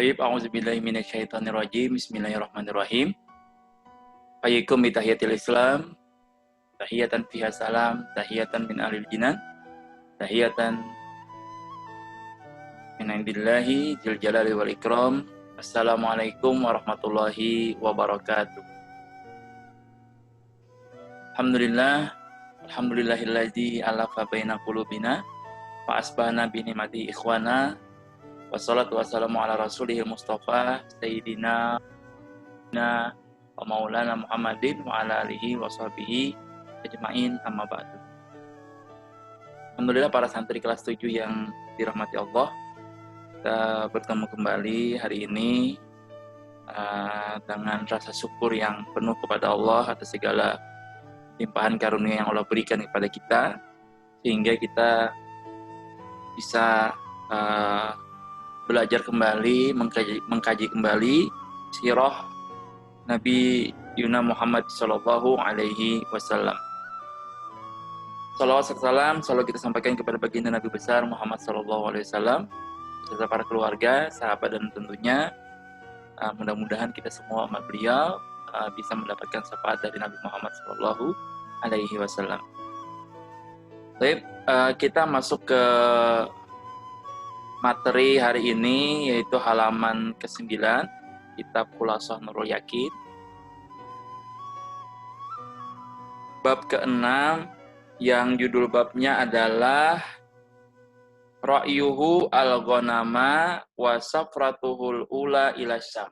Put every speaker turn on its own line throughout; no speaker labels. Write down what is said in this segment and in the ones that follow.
Baik, a'udzubillahi minasyaitonirrajim. Bismillahirrahmanirrahim. Hayyikum bi tahiyatil Islam. Tahiyatan fiha salam, tahiyatan min ahlil jinan. Tahiyatan min indillahi dzil jalali wal ikram. Assalamualaikum warahmatullahi wabarakatuh. Alhamdulillahilladzi alafa baina qulubina wa asbahna bi ni'mati ikhwana. Wassalatu wassalamu ala rasulihil mustafa sayyidina wa maulana Muhammadin wa ala alihi wa sahbihi ajma'in, amma ba'du. Alhamdulillah para santri kelas 7 yang dirahmati Allah, kita bertemu kembali hari ini dengan rasa syukur yang penuh kepada Allah atas segala limpahan karunia yang Allah berikan kepada kita, sehingga kita bisa belajar kembali, mengkaji kembali sirah Nabi Yuna Muhammad Sallallahu Alaihi Wasallam. Salawat salam selalu kita sampaikan kepada baginda Nabi besar Muhammad Sallallahu Alaihi Wasallam beserta para keluarga, sahabat, dan tentunya mudah-mudahan kita semua umat beliau bisa mendapatkan syafaat dari Nabi Muhammad Sallallahu Alaihi Wasallam. Baik, kita masuk ke materi hari ini, yaitu halaman ke-9 kitab Khulasah Nurul Yakin, bab ke-6 yang judul babnya adalah Ra'yuhu al-ghanama wa safratuhul ula ila Syam.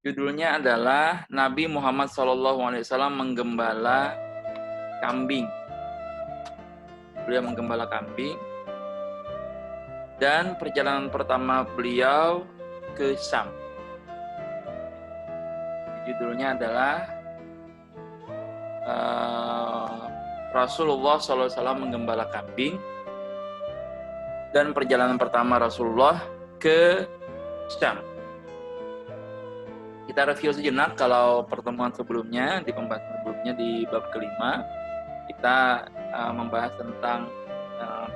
Judulnya adalah Nabi Muhammad SAW menggembala kambing. Beliau menggembala kambing dan perjalanan pertama beliau ke Syam. Judulnya adalah Rasulullah SAW menggembala kambing dan perjalanan pertama Rasulullah ke Syam. Kita review sejenak. Kalau pertemuan sebelumnya, di pembahasan sebelumnya di bab kelima, kita membahas tentang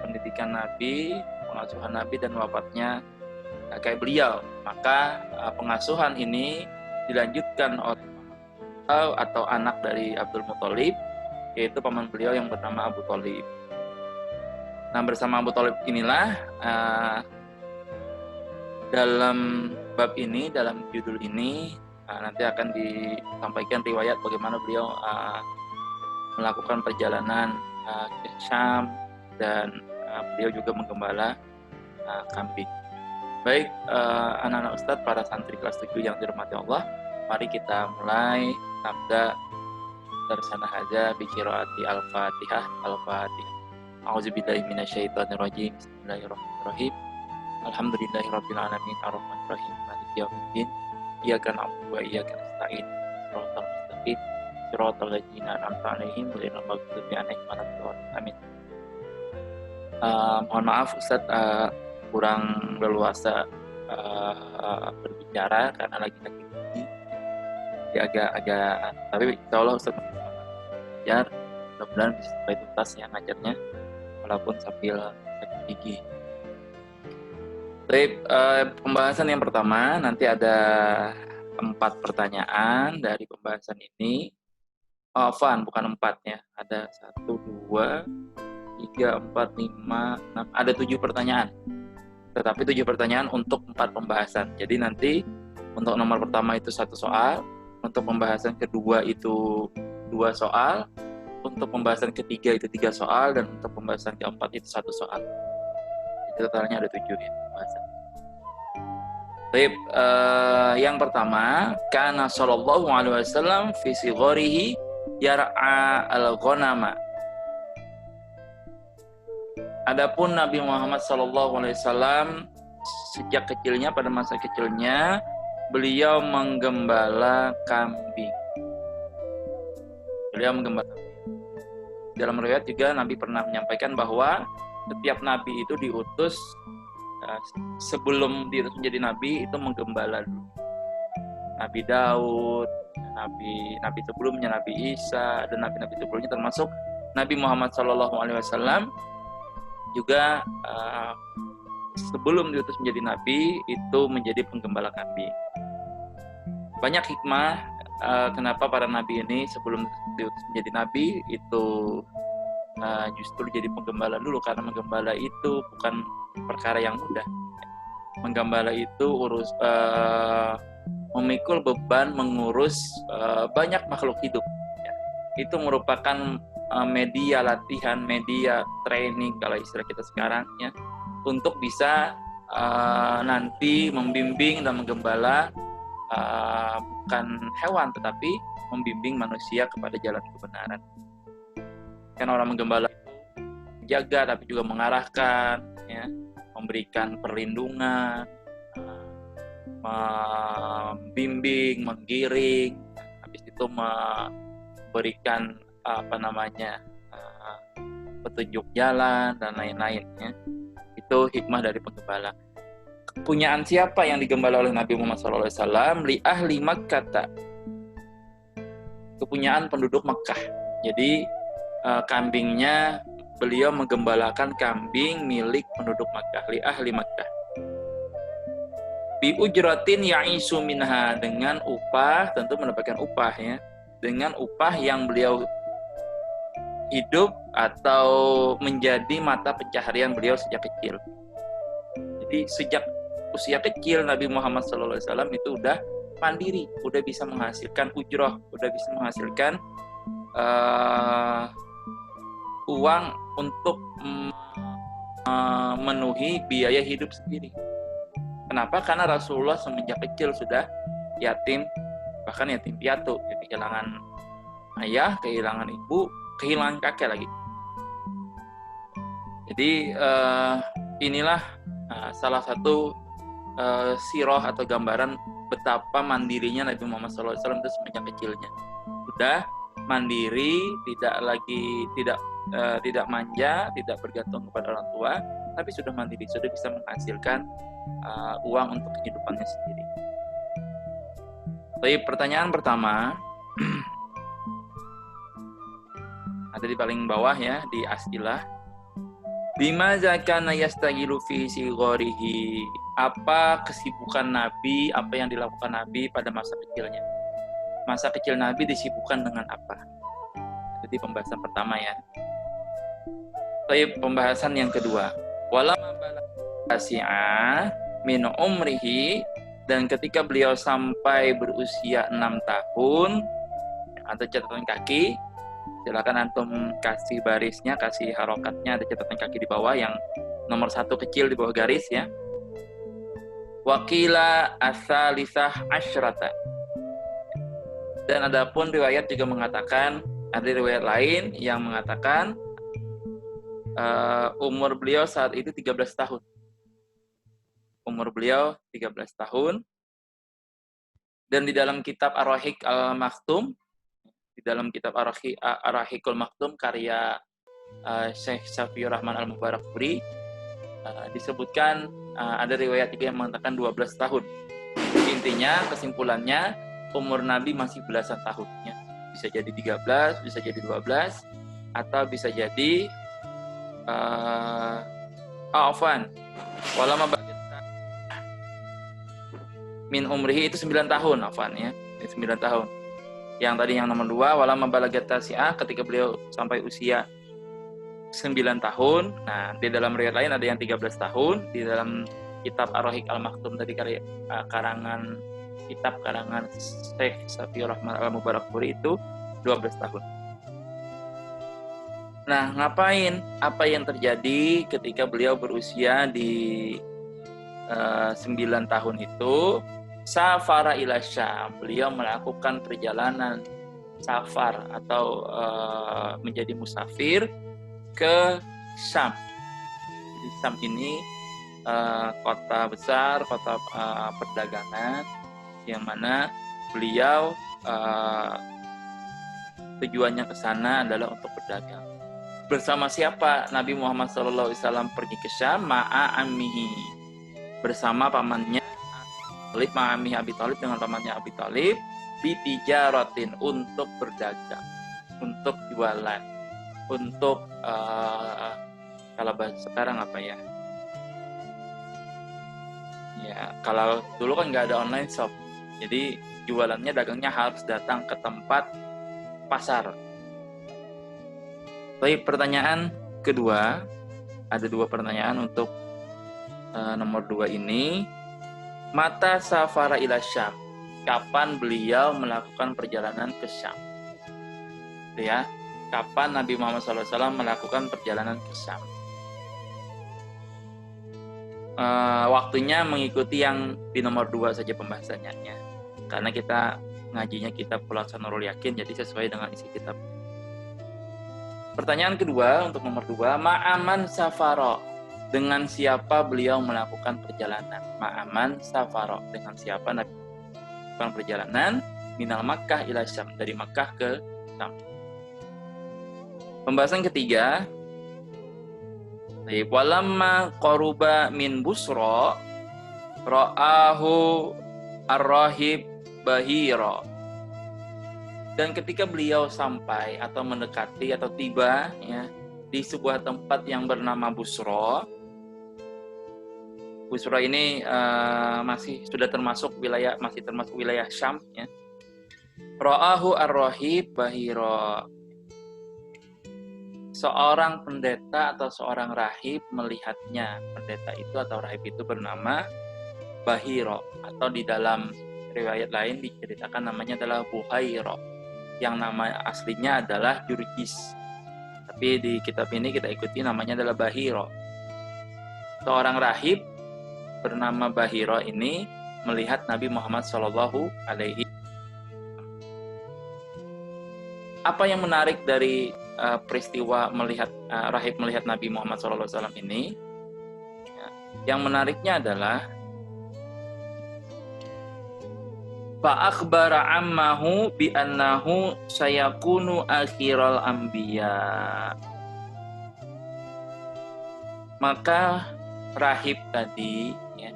pendidikan Nabi, pengasuhan Nabi, dan wafatnya kakek beliau. Maka pengasuhan ini dilanjutkan oleh atau anak dari Abdul Muthalib, yaitu paman beliau yang bernama Abu Thalib. Nah, bersama Abu Thalib inilah dalam bab ini, dalam judul ini nanti akan disampaikan riwayat bagaimana beliau melakukan perjalanan ke Syam, dan beliau juga menggembala kambing. Baik, anak-anak ustadz, para santri kelas 7 yang dirahmati Allah, mari kita mulai nabda darsana hadza bi qiraati al-Fatihah. Al-Fatihah. A'udzubillahi minasyaitonirrajim. Bismillahirrahmanirrahim. Alhamdulillahirabbil alamin arrahmanir rahim maliki yaumiddin. Iyyaka na'budu wa iyyaka nasta'in. Shiratal mustaqim. Shiratal ladzina an'amta 'alaihim ghairil maghdubi 'alaihim waladdallin. Amin. Mohon maaf Ustaz, kurang leluasa berbicara karena lagi gigi, agak tapi insya Allah Ustaz belajar, mudah-mudahan bisa sampai tuntas yang ngajarnya walaupun sambil sakit gigi. Baik, pembahasan yang pertama nanti ada 4 pertanyaan dari pembahasan ini. Bukan 4 ya, ada 1, 2, 3, 4, 5, 6, ada 7 pertanyaan. Tetapi 7 pertanyaan untuk 4 pembahasan. Jadi nanti untuk nomor pertama itu 1 soal, untuk pembahasan kedua itu 2 soal, untuk pembahasan ketiga itu 3 soal, dan untuk pembahasan keempat itu 1 soal. Jadi totalnya ada 7 ya pembahasan. Baik, yang pertama, kana sallallahu alaihi wasallam fi sigharihi yar'a al-ghanama. Adapun Nabi Muhammad SAW sejak kecilnya, pada masa kecilnya, beliau menggembala kambing. Dalam riwayat juga Nabi pernah menyampaikan bahwa setiap Nabi itu diutus, sebelum diutus menjadi Nabi itu menggembala dulu. Nabi Daud, Nabi sebelumnya, Nabi Isa, dan Nabi-Nabi sebelumnya termasuk Nabi Muhammad SAW juga sebelum diutus menjadi nabi itu menjadi penggembala kambing. Banyak hikmah kenapa para nabi ini sebelum diutus menjadi nabi itu justru jadi penggembala dulu, karena menggembala itu bukan perkara yang mudah. Menggembala itu memikul beban mengurus banyak makhluk hidup. Itu merupakan media latihan, media training kalau istilah kita sekarang ya, untuk bisa nanti membimbing dan menggembala bukan hewan tetapi membimbing manusia kepada jalan kebenaran. Kan orang menggembala menjaga tapi juga mengarahkan ya, memberikan perlindungan, membimbing, menggiring, habis itu memberikan petunjuk jalan dan lain-lain ya. Itu hikmah dari penggembala. Kepunyaan siapa yang digembala oleh Nabi Muhammad SAW? Li ahli Makkah. Kepunyaan penduduk Makkah. Jadi kambingnya beliau menggembalakan kambing milik penduduk Makkah, li ahli Makkah. Bi ujratin ya'isu minha, dengan upah, tentu mendapatkan upah ya, dengan upah yang beliau hidup atau menjadi mata pencaharian beliau sejak kecil. Jadi sejak usia kecil Nabi Muhammad SAW itu udah mandiri, udah bisa menghasilkan ujroh, udah bisa menghasilkan uang untuk memenuhi biaya hidup sendiri. Kenapa? Karena Rasulullah semenjak kecil sudah yatim, bahkan yatim piatu, kehilangan ayah, kehilangan ibu, kehilangan kakek lagi. Jadi inilah salah satu sirah atau gambaran betapa mandirinya Nabi Muhammad SAW itu semenjak kecilnya. Sudah mandiri, tidak manja, tidak bergantung kepada orang tua, tapi sudah mandiri, sudah bisa menghasilkan uang untuk kehidupannya sendiri. Jadi pertanyaan pertama ada di paling bawah ya, di as'ilah. Bima zakana yastagilu fi sigharihi. Apa kesibukan Nabi, apa yang dilakukan Nabi pada masa kecilnya? Masa kecil Nabi disibukkan dengan apa? Jadi pembahasan pertama ya. Tapi pembahasan yang kedua, walamma balagha min umrihi, dan ketika beliau sampai berusia 6 tahun, ada catatan kaki, silakan antum kasih barisnya, kasih harokatnya, ada catatan kaki di bawah yang nomor 1 kecil di bawah garis ya. Wakila asalisah asyrata. Dan adapun riwayat juga mengatakan, ada riwayat lain yang mengatakan umur beliau saat itu 13 tahun. Umur beliau 13 tahun. Dan di dalam kitab Ar-Rahiq Al-Maktum, di dalam kitab Ar-Rahiqul Maktum karya Syekh Safiur Rahman Al-Mubarakfuri, disebutkan ada riwayat juga yang mengatakan 12 tahun. Intinya, kesimpulannya, umur Nabi masih belasan tahunnya. Bisa jadi 13, bisa jadi 12, atau bisa jadi walama min umrihi itu 9 tahun, ya. 9 tahun. Yang tadi yang nomor 2, walama balagat tasi'ah, ketika beliau sampai usia 9 tahun. Nah, di dalam riwayat lain ada yang 13 tahun. Di dalam kitab Ar-Rahiq Al-Maktum tadi karangan Syekh Safiur Rahman Al-Mubarakfuri itu 12 tahun. Nah, ngapain? Apa yang terjadi ketika beliau berusia di 9 tahun itu? Safara ila Syam. Beliau melakukan perjalanan safar atau menjadi musafir ke Syam. Jadi Syam ini kota besar, kota perdagangan, yang mana beliau tujuannya ke sana adalah untuk berdagang. Bersama siapa Nabi Muhammad SAW pergi ke Syam? Ma'a ammihi, bersama pamannya Ma'amihi Abi Thalib, dengan pamannya Abi Thalib, bitijaratin, untuk berdagang, untuk jualan, untuk kalau bahasa sekarang apa ya, Ya, kalau dulu kan nggak ada online shop, jadi jualannya, dagangnya harus datang ke tempat pasar. Baik, pertanyaan kedua, ada 2 pertanyaan untuk nomor 2 ini. Mata safara ila Syam, kapan beliau melakukan perjalanan ke Syam? Itu ya, kapan Nabi Muhammad SAW melakukan perjalanan ke Syam? Waktunya mengikuti yang di nomor 2 saja pembahasannya ya. Karena kita ngajinya kitab Khulasatul Nurul Yakin, jadi sesuai dengan isi kitab. Pertanyaan kedua untuk nomor 2, ma'aman safaro, dengan siapa beliau melakukan perjalanan? Ma'aman safaro, dengan siapa Nabi melakukan perjalanan? Minal Makkah ila Syam, dari Makkah ke Syam. Pembahasan ketiga, walamma qaruba min Busra ra'ahu ar-rahib bahira. Dan ketika beliau sampai atau mendekati atau tiba ya di sebuah tempat yang bernama Busra. Busra ini masih termasuk wilayah Syam ya. Ra'ahu ar-rahib bahira. Seorang pendeta atau seorang rahib melihatnya. Pendeta itu atau rahib itu bernama Bahiro, atau di dalam riwayat lain diceritakan namanya adalah Buhairo, yang nama aslinya adalah Jurjis. Tapi di kitab ini kita ikuti namanya adalah Bahiro. Seorang rahib bernama Bahiro ini melihat Nabi Muhammad SAW. Apa yang menarik dari peristiwa rahib melihat Nabi Muhammad SAW ini? Yang menariknya adalah fa'akhbara ammahu bi annahu sayakunu akhiral anbiya. Maka rahib tadi ya,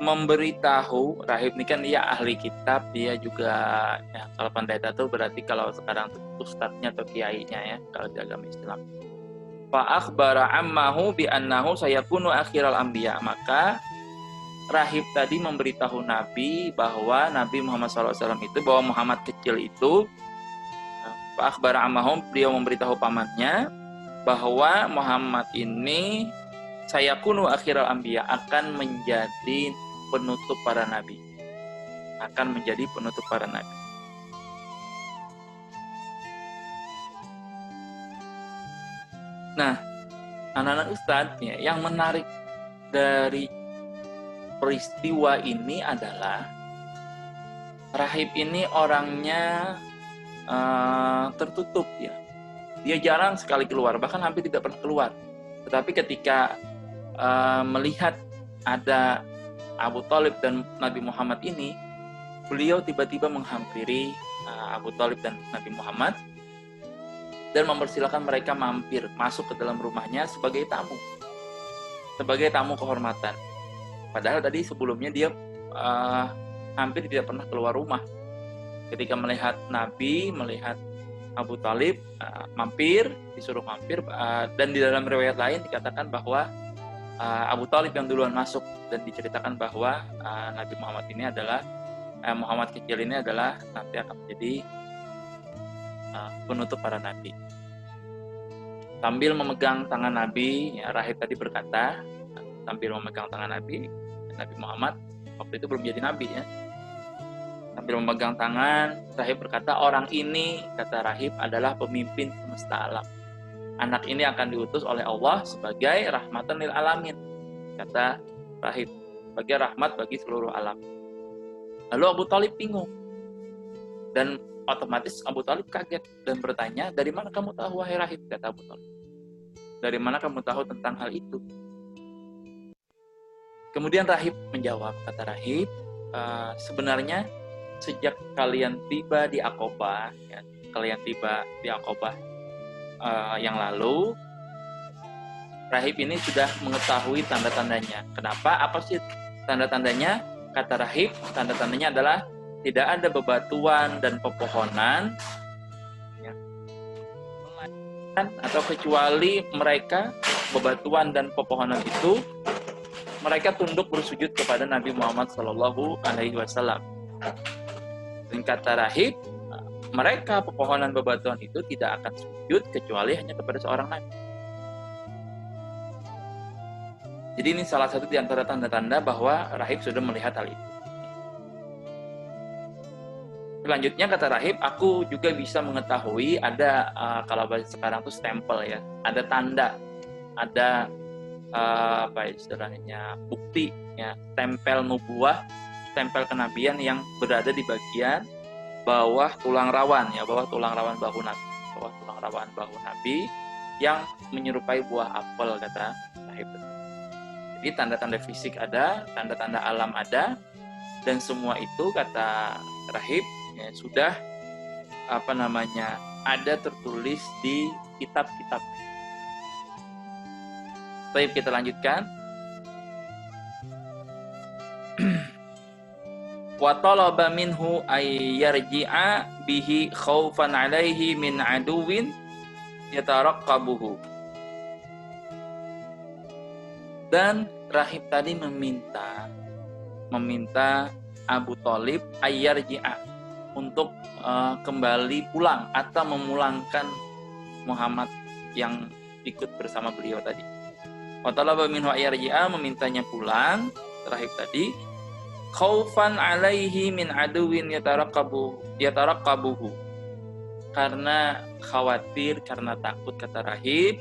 memberitahu, rahib ini kan dia ahli kitab, dia juga ya, kalau pendeta itu berarti kalau sekarang itu ustadznya atau kiainya ya kalau di agama Islam. Fa'akhbara ammahu bi annahu sayakunu akhiral anbiya. Maka rahib tadi memberitahu Nabi bahwa Nabi Muhammad SAW itu, bahwa Muhammad kecil itu, fa'akhbara ammahu, beliau memberitahu pamannya bahwa Muhammad ini sayakunu akhiral anbiya, akan menjadi penutup para nabi. Akan menjadi penutup para nabi. Nah, anak-anak ustadz ya, yang menarik dari peristiwa ini adalah rahib ini orangnya tertutup ya. Dia jarang sekali keluar, bahkan hampir tidak pernah keluar. Tetapi ketika melihat ada Abu Thalib dan Nabi Muhammad ini, beliau tiba-tiba menghampiri Abu Thalib dan Nabi Muhammad dan mempersilahkan mereka mampir masuk ke dalam rumahnya sebagai tamu kehormatan. Padahal tadi sebelumnya dia hampir tidak pernah keluar rumah. Ketika melihat Nabi, melihat Abu Thalib, disuruh mampir, dan di dalam riwayat lain dikatakan bahwa Abu Thalib yang duluan masuk, dan diceritakan bahwa Nabi Muhammad ini adalah Muhammad kecil ini adalah nanti akan menjadi penutup para nabi. Sambil memegang tangan Nabi, ya, rahib tadi berkata, sambil memegang tangan Nabi Muhammad waktu itu belum jadi nabi ya. Sambil memegang tangan, rahib berkata, orang ini, kata rahib, adalah pemimpin semesta alam. Anak ini akan diutus oleh Allah sebagai rahmatan lil alamin, kata rahib, sebagai rahmat bagi seluruh alam. Lalu Abu Thalib bingung, dan otomatis Abu Thalib kaget dan bertanya, dari mana kamu tahu wahai rahib, kata Abu Thalib. Dari mana kamu tahu tentang hal itu? Kemudian rahib menjawab, kata rahib, sebenarnya sejak kalian tiba di Aqabah, ya, yang lalu, rahib ini sudah mengetahui tanda-tandanya. Kenapa? Apa sih tanda-tandanya? Kata rahib, tanda-tandanya adalah tidak ada bebatuan dan pepohonan, ya, atau kecuali mereka, bebatuan dan pepohonan itu mereka tunduk bersujud kepada Nabi Muhammad Shallallahu Alaihi Wasallam. Dan kata rahib, mereka pepohonan bebatuan itu tidak akan sujud kecuali hanya kepada seorang nabi. Jadi ini salah satu di antara tanda-tanda bahwa rahib sudah melihat hal itu. Selanjutnya kata rahib, aku juga bisa mengetahui ada kalau bahasa sekarang tuh stempel ya, ada tanda, ada apa istilahnya bukti ya, tempel nubuah, tempel kenabian yang berada di bagian bawah tulang rawan ya, bawah tulang rawan bahu Nabi, bawah tulang rawan bahu Nabi yang menyerupai buah apel kata rahib. Jadi tanda-tanda fisik ada, tanda-tanda alam ada, dan semua itu kata rahib ya, sudah ada tertulis di kitab-kitab. Baik, kita lanjutkan. Wa talaba minhu ay yarji'a bihi khaufan 'alaihi min 'aduwin yataraqqabuhu. Dan rahib tadi meminta Abu Thalib ayyarji'a untuk kembali pulang atau memulangkan Muhammad yang ikut bersama beliau tadi. Wa talaba minhu ayyarji'a, memintanya pulang rahib tadi, khaufan 'alaihi min aduwin yataraqqabuhu. Karena khawatir, karena takut kata rahib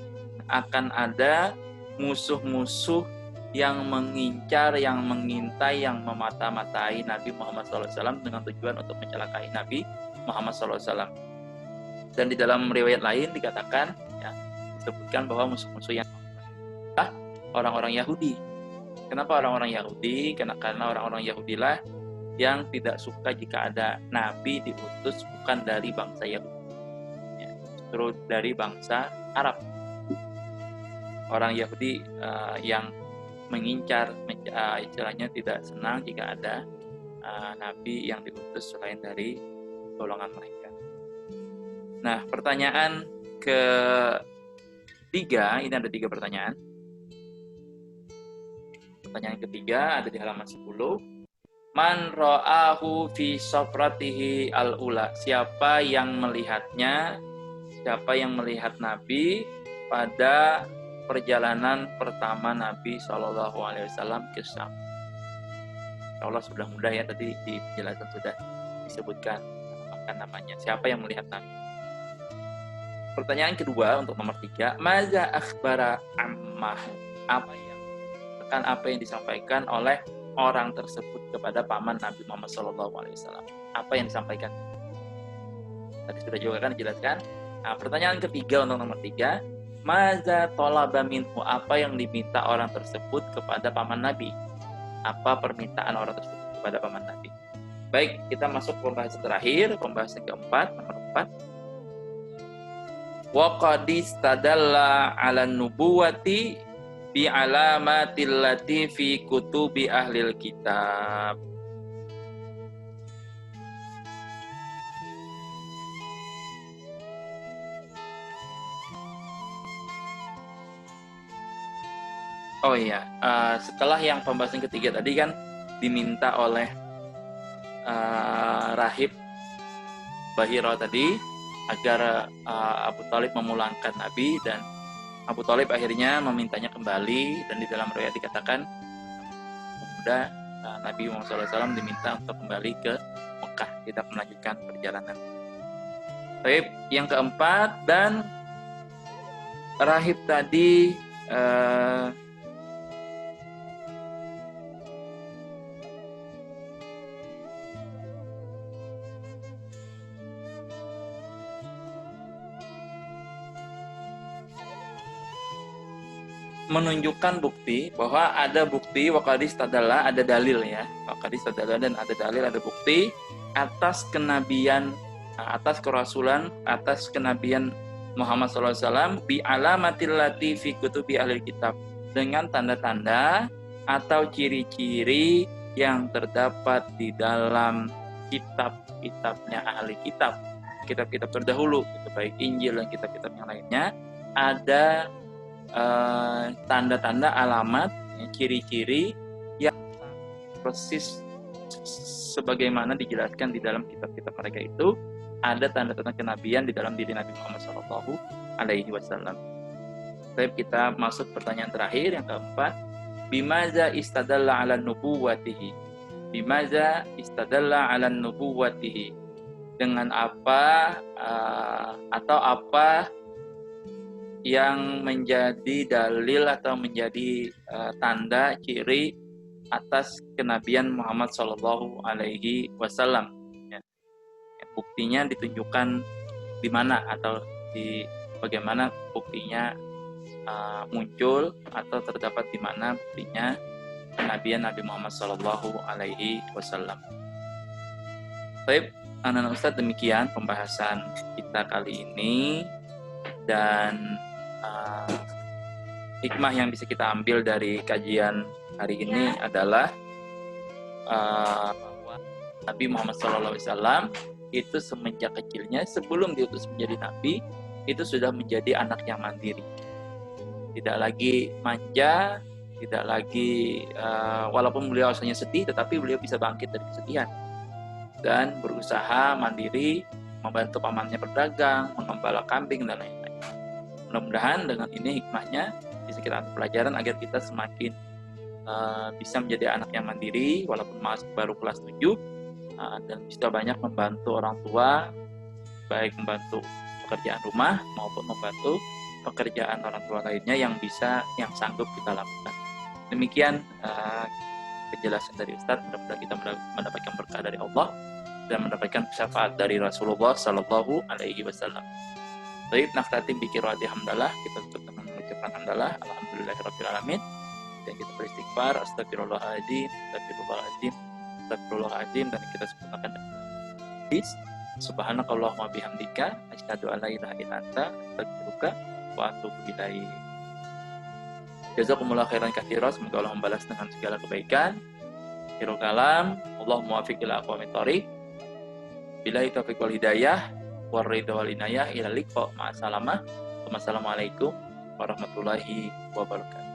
akan ada musuh-musuh yang mengincar, yang mengintai, yang memata-matai Nabi Muhammad SAW dengan tujuan untuk mencelakai Nabi Muhammad SAW. Dan di dalam riwayat lain dikatakan, ya, disebutkan bahwa musuh-musuh yang orang-orang Yahudi. Kenapa orang-orang Yahudi? Karena orang-orang Yahudilah yang tidak suka jika ada Nabi diutus bukan dari bangsa Yahudi, ya, justru dari bangsa Arab. Orang Yahudi yang mengincar, istilahnya tidak senang jika ada nabi yang diutus selain dari golongan mereka. Nah, pertanyaan ketiga, ini ada 3 pertanyaan. Pertanyaan ketiga ada di halaman 10. Man ra'ahu fi safratihi al-ula. Siapa yang melihatnya? Siapa yang melihat Nabi pada perjalanan pertama Nabi SAW ke Syam? Allah sudah mudah ya, tadi di penjelasan sudah disebutkan namanya. Siapa yang melihat Nabi? Pertanyaan kedua untuk nomor 3, maza akhbara ammah. Apa yang disampaikan oleh orang tersebut kepada paman Nabi Muhammad SAW? Apa yang disampaikan? Tadi sudah juga kan dijelaskan. Nah, pertanyaan ketiga untuk nomor 3, maza tolaba minhu, apa yang diminta orang tersebut kepada paman Nabi? Apa permintaan orang tersebut kepada paman Nabi? Baik, kita masuk ke pembahasan terakhir, pembahasan keempat, nomor 4. Wa qad istadalla 'ala nubuwati bi alamatil lati fi kutubi ahlil kitab. Oh iya, setelah yang pembahasan ketiga tadi kan diminta oleh rahib Bahira tadi agar Abu Thalib memulangkan Nabi, dan Abu Thalib akhirnya memintanya kembali, dan di dalam riwayat dikatakan pemuda Nabi Muhammad SAW diminta untuk kembali ke Mekah. Kita melanjutkan perjalanan. Rahib yang keempat, dan rahib tadi menunjukkan bukti bahwa ada bukti waqadis tadalla, ada dalil ya, waqadis tadalla, dan ada dalil, ada bukti atas kenabian, atas kerasulan, atas kenabian Muhammad SAW bi alamatil lati fi kutubi ahli kitab, dengan tanda-tanda atau ciri-ciri yang terdapat di dalam kitab-kitabnya ahli kitab, kitab-kitab terdahulu, baik Injil dan kitab-kitab yang lainnya, ada tanda-tanda alamat ciri-ciri yang persis sebagaimana dijelaskan di dalam kitab-kitab mereka itu. Ada tanda-tanda kenabian di dalam diri Nabi Muhammad SAW. Baik, kita masuk pertanyaan terakhir yang keempat. Bimaza istadalla ala nubuwatihi. Bimaza istadalla ala nubuwatihi. Dengan apa atau apa yang menjadi dalil atau menjadi tanda ciri atas kenabian Muhammad SAW. Ya. Buktinya ditunjukkan di mana atau di bagaimana buktinya muncul atau terdapat di mana buktinya kenabian Nabi Muhammad SAW. Baik, anak-anak Ustadz, demikian pembahasan kita kali ini, dan hikmah yang bisa kita ambil dari kajian hari ini adalah bahwa Nabi Muhammad SAW itu semenjak kecilnya, sebelum diutus menjadi nabi, itu sudah menjadi anak yang mandiri. Tidak lagi manja, tidak lagi walaupun beliau asalnya sedih, tetapi beliau bisa bangkit dari kesedihan dan berusaha mandiri, membantu pamannya berdagang, mengembala kambing dan lain-lain. Mudah-mudahan dengan ini hikmahnya bisa kita ambil pelajaran agar kita semakin bisa menjadi anak yang mandiri walaupun masih baru kelas 7, dan bisa banyak membantu orang tua, baik membantu pekerjaan rumah maupun membantu pekerjaan orang tua lainnya yang sanggup kita lakukan. Demikian penjelasan dari Ustadz. Mudah-mudahan kita mendapatkan berkah dari Allah dan mendapatkan syafaat dari Rasulullah Sallallahu Alaihi Wasallam. Baik, naktatim bikirwati hamdalah. Kita tutup dengan mengucapkan hamdalah. Alhamdulillahirabbil alamin. Dan kita beristighfar, astagfirullahaladzim, astagfirullahaladzim, astagfirullahaladzim, dan kita sempurnakan hadis. Subhanakallahumma bihamdika, asyhadu an la ilaha illa anta, astaghfiruka wa atubu ilaik. Jazakumullah khairan katsiran, semoga Allah membalas dengan segala kebaikan. Akhirul kalam, Allahumma wafiq ila aqwamit thoriq. Billahi taufiq wal hidayah, war ridha wal inayah, ila liqa, ma'assalamah. Wassalamualaikum warahmatullahi wabarakatuh.